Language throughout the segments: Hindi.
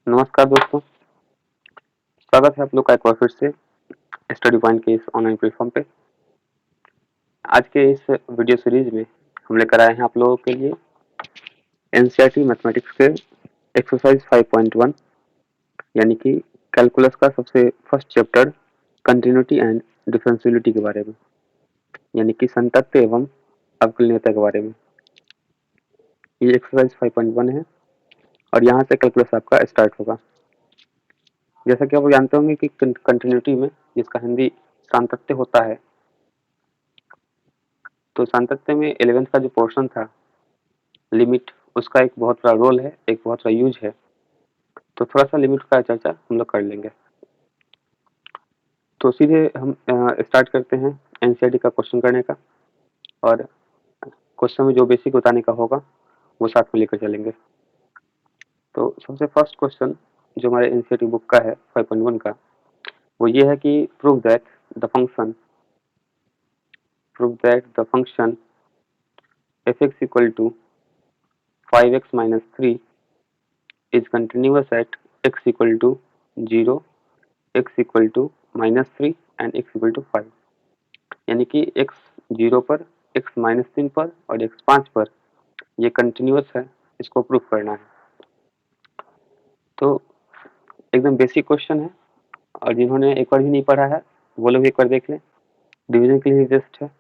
नमस्कार दोस्तों, स्वागत है आप लोग का एक बार फिर से स्टडी पॉइंट के इस ऑनलाइन प्लेटफॉर्म पे। आज के इस वीडियो सीरीज में हम लेकर आए हैं आप लोगों के लिए एनसीईआरटी मैथमेटिक्स के एक्सरसाइज 5.1 यानी कि कैलकुलस का सबसे फर्स्ट चैप्टर कंटिन्यूटी एंड डिफरेंशियलिटी के बारे में, यानी कि संतत्य एवं अवकलनीयता के बारे में। ये एक्सरसाइज 5.1 है और यहाँ से कैलकुलस आपका स्टार्ट होगा। जैसा कि आप जानते होंगे कि कंटिन्यूटी में, जिसका हिंदी सातत्य होता है, तो सातत्य में 11th का जो पोर्शन था लिमिट, उसका एक बहुत बड़ा रोल है, एक बहुत बड़ा यूज है। तो थोड़ा सा लिमिट का चर्चा हम लोग कर लेंगे। तो सीधे हम स्टार्ट करते हैं एनसीईआरटी का क्वेश्चन करने का, और क्वेश्चन में जो बेसिक बताने का होगा वो साथ में लेकर चलेंगे। तो सबसे फर्स्ट क्वेश्चन जो हमारे एनसीईआरटी बुक का है 5.1 का, वो ये है कि prove that the function f(x) = 5x minus 3 is continuous at x equal to 0, x equal to -3 and x equal to 5। यानी कि x 0 पर, x -3 पर और x 5 पर ये कंटिन्यूअस है, इसको प्रूव करना है। तो एकदम बेसिक क्वेश्चन है, और जिन्होंने एक बार भी नहीं पढ़ा है वो लोग एक बार देख लें, डिवीजन के लिए जस्ट है।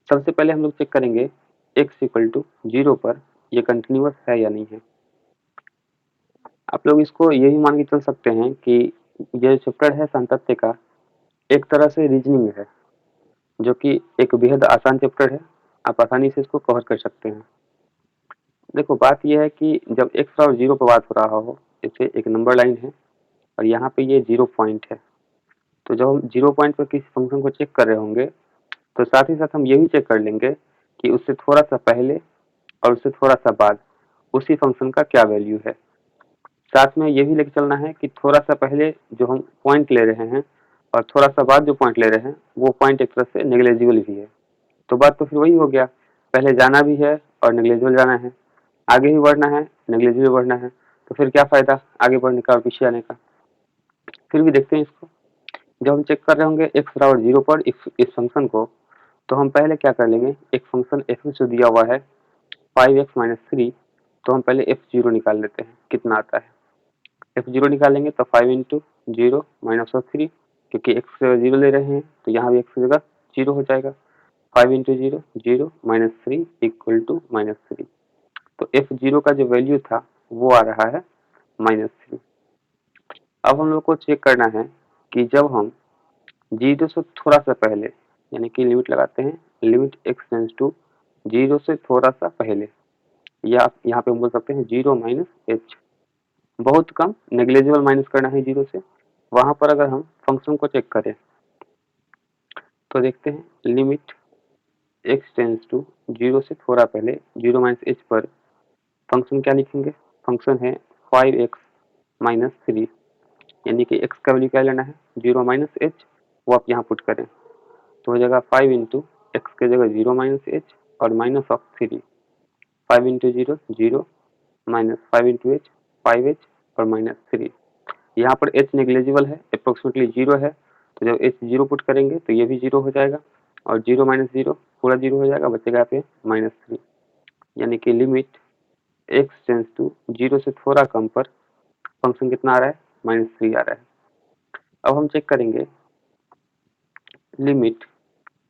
सबसे पहले हम लोग चेक करेंगे x इक्वल टू 0 पर ये कंटिन्यूअस है या नहीं है। आप लोग इसको यही मान के चल सकते हैं कि ये चैप्टर है सातत्य का, एक तरह से रीजनिंग है, जो कि एक बेहद आसान चैप्टर है। आप आसानी से इसको कवर कर सकते हैं। देखो, बात यह है कि जब x और 0 पर बात हो रहा हो, जैसे एक नंबर लाइन है और यहाँ पे ये 0 पॉइंट है, तो जब हम 0 पॉइंट पर किसी फंक्शन को चेक कर रहे होंगे तो साथ ही साथ हम ये भी चेक कर लेंगे कि उससे थोड़ा सा पहले और उससे थोड़ा सा बाद उसी फंक्शन का क्या वैल्यू है। साथ में ये भी लेके चलना है कि थोड़ा सा पहले जो हम पॉइंट ले रहे हैं और थोड़ा सा बाद जो पॉइंट ले रहे हैं वो पॉइंट एक तरह से नेग्लेजिबल भी है। तो बात तो फिर वही हो गया, पहले जाना भी है और नेग्लेजिबल जाना है, आगे भी बढ़ना है, नेग्लेजिबल बढ़ना है, तो फिर क्या फायदा आगे बढ़ने का और पीछे आने का। फिर भी देखते हैं इसको। जब हम चेक कर रहे होंगे x बराबर 0 पर इस फंक्शन को, तो हम पहले क्या कर लेंगे, एक फंक्शन f जो दिया हुआ है 5x माइनस 3, तो हम पहले f0 निकाल लेते हैं कितना आता है। f0 निकालेंगे तो 5 इंटू 0 माइनस 3, क्योंकि x की जगह 0 ले रहे हैं तो यहाँ भी x की जगह 0 हो जाएगा। 5 इंटू 0 0 माइनस 3 इक्वल टू -3। तो f0 का जो वैल्यू था वो आ रहा है -3। अब हम लोग को चेक करना है कि जब हम 0 से थोड़ा सा पहले, यानी कि लिमिट लगाते हैं, लिमिट x टेंड्स टू 0 से थोड़ा सा पहले, या यहाँ पे हम बोल सकते हैं 0 माइनस h, बहुत कम नेग्लेजिबल माइनस करना है 0 से, वहां पर अगर हम फंक्शन को चेक करें तो देखते हैं लिमिट x टेंड्स टू 0 से थोड़ा पहले 0 माइनस h पर फंक्शन क्या लिखेंगे, फंक्शन है 5x माइनस 3, यानी कि x का वैल्यू क्या लेना है 0 माइनस h, वो आप यहाँ पुट करें तो हो जाएगा 5 इंटू एक्स की जगह 0 माइनस h और minus of 3। 5 into 0 0 minus 5 into H 5h और माइनस 3। यहाँ पर h नेग्लेजिबल है, अप्रोक्सीमेटली 0 है, तो जब h 0 पुट करेंगे तो ये भी 0 हो जाएगा और 0 माइनस 0 पूरा 0 हो जाएगा, बचेगा यहाँ पे -3। यानी कि लिमिट x टेंड्स टू 0 से थोड़ा कम पर फंक्शन कितना आ रहा है -3 आ रहा है। अब हम चेक करेंगे लिमिट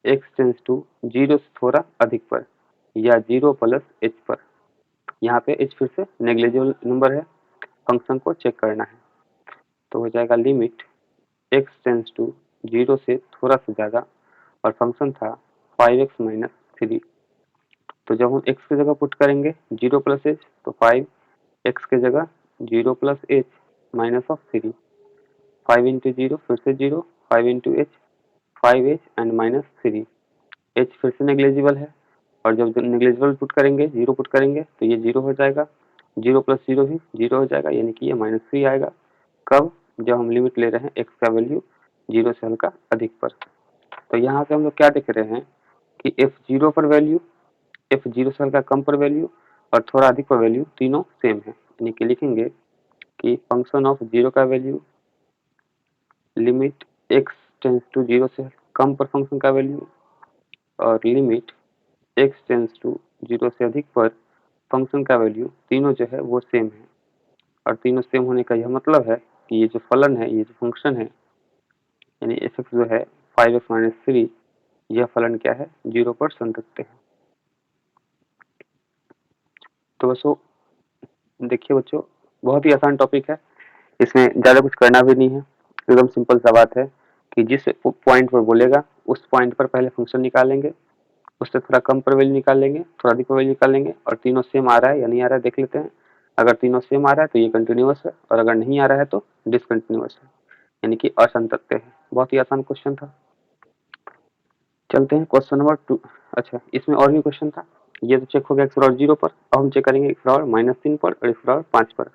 x टेंड्स टू 0 से थोड़ा अधिक पर, या 0 प्लस h पर। यहाँ पे h फिर से नेग्लेजिबल नंबर है, फंक्शन को चेक करना है तो हो जाएगा लिमिट x टेंड्स टू 0 से थोड़ा सा ज़्यादा और फंक्शन था 5x माइनस 3। तो जब हम x की जगह पुट करेंगे 0 प्लस h, तो 5 x की जगह 0 plus h minus of 3। 5 into 0 फिर से 0, 5 into h 5h and minus 3। h फिर से नेग्लेजिबल है, और जब नेग्लेजिबल पुट करेंगे 0 पुट करेंगे तो ये 0 हो जाएगा, 0 प्लस 0 भी 0 हो जाएगा, यानी कि ये -3 आएगा। कब, जब हम लिमिट ले रहे हैं x का वैल्यू 0 से हल्का अधिक पर। तो यहाँ से हम लोग क्या देख रहे हैं कि f0 पर वैल्यू, f0 से हल्का कम पर वैल्यू और थोड़ा अधिक पर वैल्यू तीनों सेम है, यानी कि लिखेंगे कि फंक्शन ऑफ जीरो का value limit x tends to zero से कम पर फंक्शन का वैल्यू और limit x tends to zero से अधिक पर फंक्शन का वैल्यू तीनों जो है वो सेम है। और तीनों सेम होने का यह मतलब है कि ये जो फलन है, ये जो फंक्शन है यानी एफ एक्स जो है 5x-3, यह फलन क्या है, जीरो पर संतुष्ट है। तो बच्चों देखिए बच्चों, बहुत ही आसान टॉपिक है, इसमें ज़्यादा कुछ करना भी नहीं है, एकदम सिंपल सा बात है कि जिस पॉइंट पर बोलेगा उस पॉइंट पर पहले फंक्शन निकालेंगे, उससे थोड़ा कम पर वैल्यू निकालेंगे, थोड़ा अधिक पर वैल्यू निकालेंगे और तीनों सेम आ रहा है या नहीं आ रहा है देख लेते हैं। अगर तीनों सेम आ रहा है तो ये कंटिन्यूअस है और अगर नहीं आ रहा है तो डिसकंटिन्यूअस है, यानी कि असंतत्य है। बहुत ही आसान क्वेश्चन था। चलते हैं क्वेश्चन नंबर 2। अच्छा, इसमें और भी क्वेश्चन था। ये तो चेक हो गया x^0 पर। अब हम चेक करेंगे x^-3 पर और x^5 पर।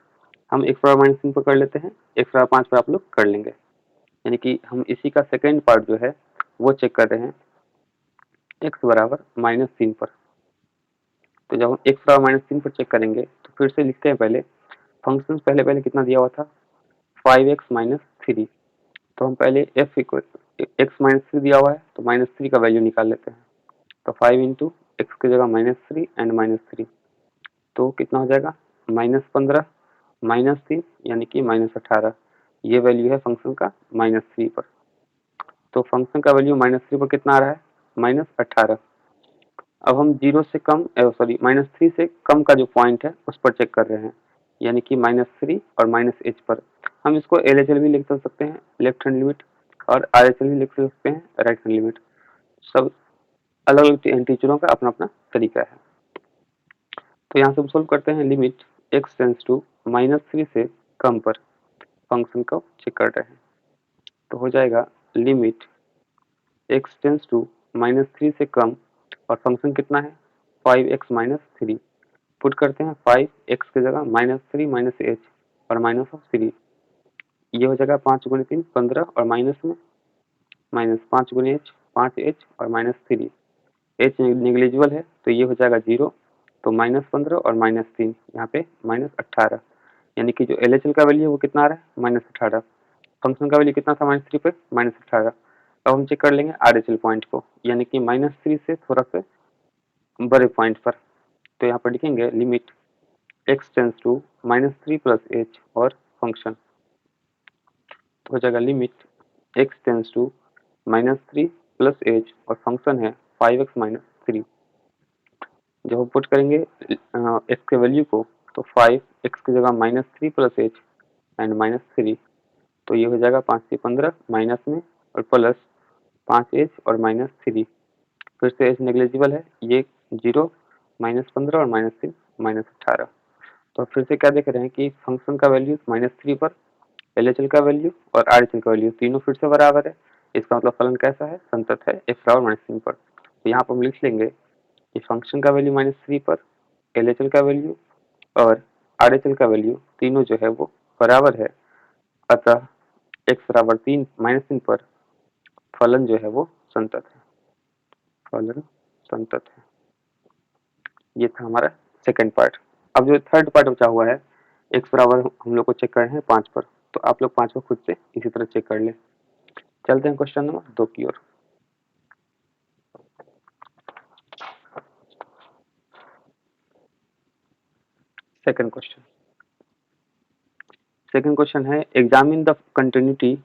हम x^-3 पर कर लेते हैं, x^5 पर आप लोग कर लेंगे। यानी कि हम इसी का सेकेंड पार्ट जो है वो चेक कर रहे हैं x=-3 पर। तो जब हम x^-3 पर चेक करेंगे तो फिर से लिखते हैं पहले फंक्शन पहले कितना दिया हुआ था 5x-3। तो हम पहले x-3 दिया हुआ है तो -3 का वैल्यू निकाल लेते हैं। तो 5 इंटू एक्स की जगह -3 एंड -3 तो कितना हो जाएगा -15 -3 यानी कि -18। ये वैल्यू है फंक्शन का -3 पर। तो फंक्शन का वैल्यू -3 पर कितना आ रहा है -18। अब हम जीरो से कम -3 से कम का जो पॉइंट है उस पर चेक कर रहे हैं, यानी कि -3 और -h पर। हम इसको LHL भी लिख सकते हैं, लेफ्ट हैंड लिमिट, और RHL भी लिख सकते हैं, राइट हैंड लिमिट। सब अलग अलग टीचरों का अपना अपना तरीका है। तो यहाँ से हम सोल्व करते हैं लिमिट x टेंस टू -3 से कम पर फंक्शन को चेक कर रहे हैं। तो हो जाएगा लिमिट x टेंस टू -3 से कम और फंक्शन कितना है 5x-3। पुट करते हैं 5x की जगह -3 -h और -3। ये हो जाएगा 5 गुणे 3 15 और माइनस में -5 गुणे h 5h और -3। h नेग्लिजिबल है तो ये हो जाएगा 0। तो -15 और -3 यहाँ पे -18, यानी कि जो LHL का वैल्यू है वो कितना आ रहा है -18। फंक्शन का वैल्यू कितना था -3 पे -18। अब हम चेक कर लेंगे RHL पॉइंट को, यानी कि -3 से थोड़ा सा बड़े पॉइंट पर। तो यहाँ पर लिखेंगे limit x tends to -3 plus h और फंक्शन। तो हो जाएगा limit x tends to -3 plus h और फंक्शन है 5x-3। जब हम पुट करेंगे x के वैल्यू को तो 5x की जगह -3 प्लस h एंड -3। तो ये हो जाएगा 5 से 15 माइनस में और प्लस 5h और -3। फिर से h नेग्लिजिबल है, ये 0 -15 और -3 -18। तो फिर से क्या देख रहे हैं कि फंक्शन का वैल्यू -3 पर LHL का वैल्यू और RHL का वैल्यू तीनों फिर से बराबर है। इसका मतलब फलन कैसा है, संतत है x^-3 पर। तो यहाँ पर हम लिख लेंगे कि फंक्शन का वैल्यू -3 पर, LHL का वैल्यू और RHL का वैल्यू तीनों जो है वो बराबर है। अतः x=3 -3 पर फलन जो है वो संतत है, फलन संतत है। ये था हमारा सेकंड पार्ट। अब जो थर्ड पार्ट बचा हुआ है x बराबर हम लोग को चेक करना है 5 पर। तो आप लोग 5 को खुद से इसी तरह चेक कर लें। चलते हैं क्वेश्चन नंबर 2 की ओर। Second question. सेकंड क्वेश्चन है examine the continuity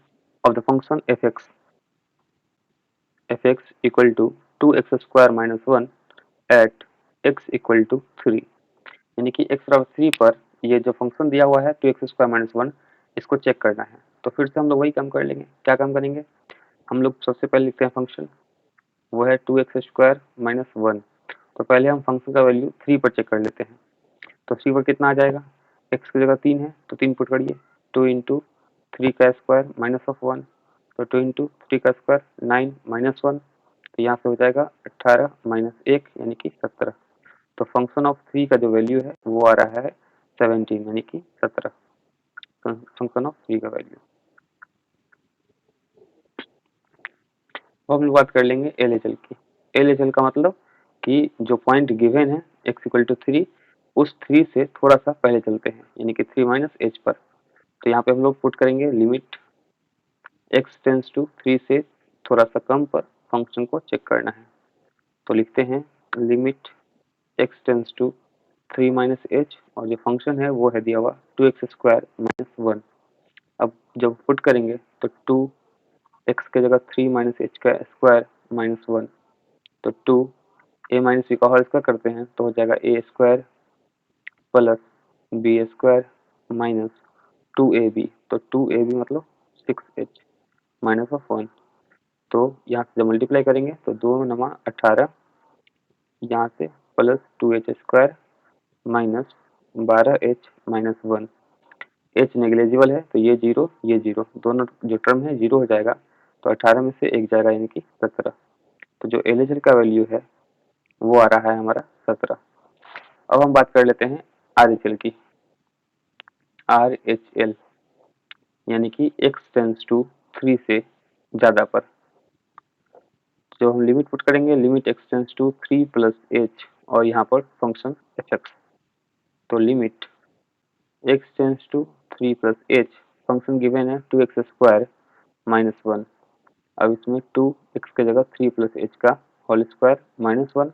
of the function f(x) equal to 2x² - 1 at x equal to 3। यानी कि x=3 पर ये जो फंक्शन दिया हुआ है 2x² - 1, इसको चेक करना है। तो फिर से हम लोग वही काम कर लेंगे। क्या काम करेंगे, हम लोग सबसे पहले लिखते हैं फंक्शन, वो है 2x² - 1। तो पहले हम फंक्शन का वैल्यू 3 पर चेक कर लेते हैं। तो 3 पर कितना आ जाएगा, x की जगह 3 है तो 3 पुट करिए, 2 इंटू 3 का स्क्वायर माइनस ऑफ 1, तो 2 इंटू 3 का स्क्वायर 9 माइनस 1। तो यहाँ से हो जाएगा 18 माइनस 1 यानी कि 17। तो फंक्शन ऑफ 3 का जो वैल्यू है वो आ रहा है 17 यानी कि 17, फंक्शन ऑफ 3 का वैल्यू। अब हम लोग बात कर लेंगे LHL की। LHL का मतलब कि जो पॉइंट गिवन है x इक्वल टू 3, उस 3 से थोड़ा सा पहले चलते हैं, यानी कि 3 माइनस h पर। तो यहाँ पे हम लोग पुट करेंगे लिमिट x टेंस टू 3 से थोड़ा सा कम पर फंक्शन को चेक करना है। तो लिखते हैं limit x tends to 3 minus h, और जो फंक्शन है वो है दिया हुआ 2x² माइनस 1। अब जब पुट करेंगे तो 2x के जगह 3 माइनस एच का स्क्वायर माइनस 1, तो 2 a माइनस बी का होल स्क्वायर करते हैं तो हो जाएगा a² plus b² minus 2ab, तो 2ab मतलब 6h माइनस ऑफ 1। तो यहाँ से जब मल्टीप्लाई करेंगे तो 2 नमा 18, यहाँ से plus 2h² minus 12h minus 1। h negligible है तो ये जीरो दोनों जो टर्म है जीरो हो जाएगा, तो 18 में से एक जाएगा यानी कि 17। तो जो LHL का वैल्यू है वो आ रहा है हमारा 17। अब हम बात कर लेते हैं RHL की। RHL यानी कि x टेंस टू 3 से ज़्यादा पर जो हम लिमिट पुट करेंगे limit x tends to 3 plus h, और यहाँ पर फंक्शन fx। तो limit x tends to 3 plus h, function given है 2x² माइनस 1। अब इसमें 2x की जगह 3 प्लस h का होल स्क्वायर माइनस 1,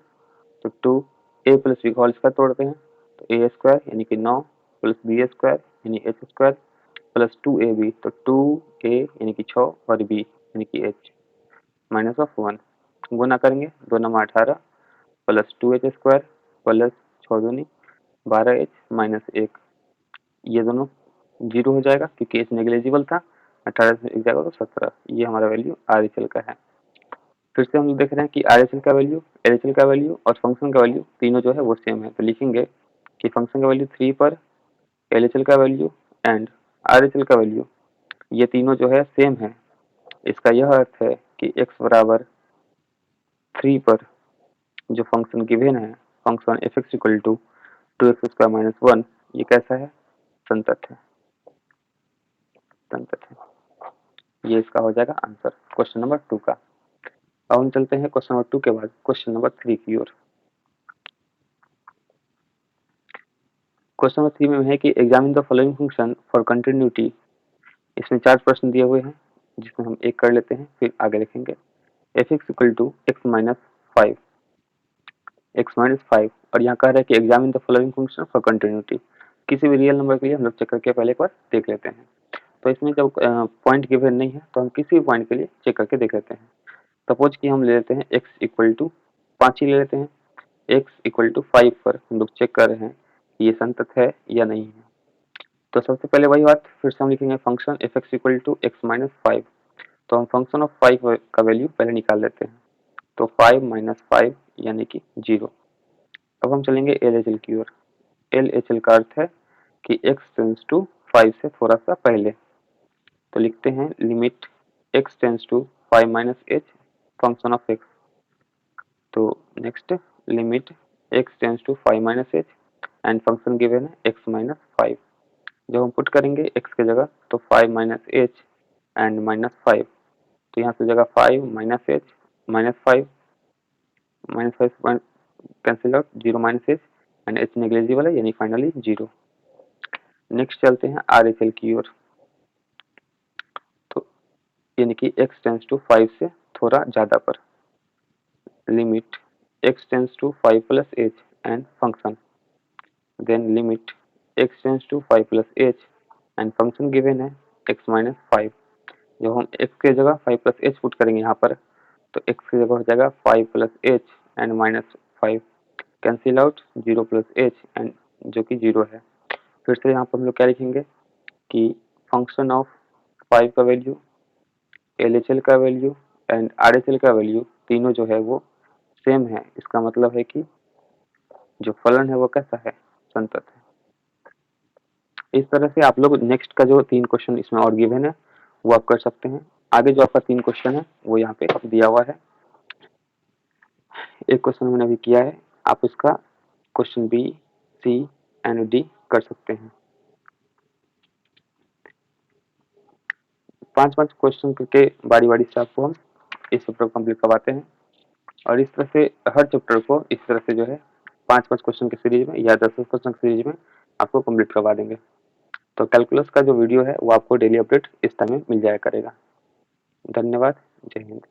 तो 2a प्लस b का होल स्क्वायर तोड़ते हैं तो a² यानी कि 9 प्लस b² यानी h² प्लस 2ab, तो 2a यानी कि 6 और b यानी कि h माइनस ऑफ 1। गुना करेंगे 2 नमा 18 प्लस 2h² प्लस 6 दूनी 12h माइनस 1। ये दोनों जीरो हो जाएगा क्योंकि h नेग्लिजिबल था, 18 से एक जाएगा तो 17। ये हमारा वैल्यू RHL का है। फिर से हम लोग देख रहे हैं कि RHL का वैल्यू, LHL का वैल्यू और फंक्शन का वैल्यू तीनों जो है वो सेम है। तो लिखेंगे कि फंक्शन का वैल्यू 3 पर LHL का वैल्यू एंड RHL का वैल्यू ये तीनों जो है सेम है। इसका यह अर्थ है कि x बराबर 3 पर जो फंक्शन गिवन है function fx equal to 2x² minus 1, ये कैसा है? संतत है। संतत है। ये इसका हो जाएगा आंसर क्वेश्चन नंबर 2 का। अब हम चलते हैं क्वेश्चन नंबर 2 के बाद क्वेश्चन नंबर 3 की ओर। क्वेश्चन नंबर 3 में है कि examine the following function for continuity. इसमें 4 प्रश्न दिए हुए हैं जिसमें हम एक कर लेते हैं फिर आगे देखेंगे। fx equal to x minus 5, और यहाँ कह रहा है कि examine the following function for continuity. किसी भी रियल नंबर के लिए हम लोग चेक करके पहले एक बार देख लेते हैं। तो इसमें जब पॉइंट गिवन नहीं है तो हम किसी भी पॉइंट के लिए चेक करके देख लेते हैं। सपोज कि हम ले लेते हैं x इक्वल टू 5 ही ले लेते हैं। x इक्वल टू 5 पर हम लोग चेक कर रहे हैं कि ये संतत है या नहीं है। तो सबसे पहले वही बात फिर से हम लिखेंगे function fx equal to x minus 5। तो हम फंक्शन ऑफ 5 का वैल्यू पहले निकाल लेते हैं। तो 5 माइनस 5 यानी कि 0। अब हम चलेंगे LHL की ओर। LHL का अर्थ है कि x टेंस टू 5 से थोड़ा सा पहले। तो लिखते हैं limit x tends to 5 minus h function of x। तो next limit x tends to 5 minus h and function given है x माइनस 5। जब हम पुट करेंगे x की जगह तो 5 माइनस h एंड माइनस 5, तो यहाँ से जगह 5 minus h minus 5 cancel out, 0 minus h and h negligible है यानी फाइनली 0। नेक्स्ट चलते हैं RHL की ओर। तो यानी कि x टेंस टू 5 से थोड़ा ज़्यादा पर limit x tends to 5 plus h and function, then limit x tends to 5 plus h and function given है x माइनस 5। जब हम x की जगह 5 प्लस h पुट करेंगे यहाँ पर तो x की जगह हो जाएगा 5 plus h and minus 5 cancel out, 0 plus h and जो कि 0 है। फिर से यहाँ पर हम लोग क्या लिखेंगे कि फंक्शन ऑफ 5 का वैल्यू, LHL का वैल्यू एंड RHL का वैल्यू तीनों जो है वो सेम है। इसका मतलब है कि जो फलन है वो कैसा है? संतत है। इस तरह से आप लोग नेक्स्ट का जो 3 क्वेश्चन इसमें और गिवन है वो आप कर सकते हैं। आगे जो आपका 3 क्वेश्चन है वो यहाँ पे दिया हुआ है। एक क्वेश्चन मैंने अभी किया है, आप इसका question B, C and D कर सकते हैं। 5-5 क्वेश्चन करके बारी बारी से आपको हम इस चैप्टर को कंप्लीट करवाते हैं, और इस तरह से हर चैप्टर को इस तरह से जो है 5-5 क्वेश्चन की सीरीज में या 10 क्वेश्चन की सीरीज में आपको कंप्लीट करवा देंगे। तो कैलकुलस का जो वीडियो है वो आपको डेली अपडेट इस टाइम में मिल जाया करेगा। धन्यवाद। जय हिंद।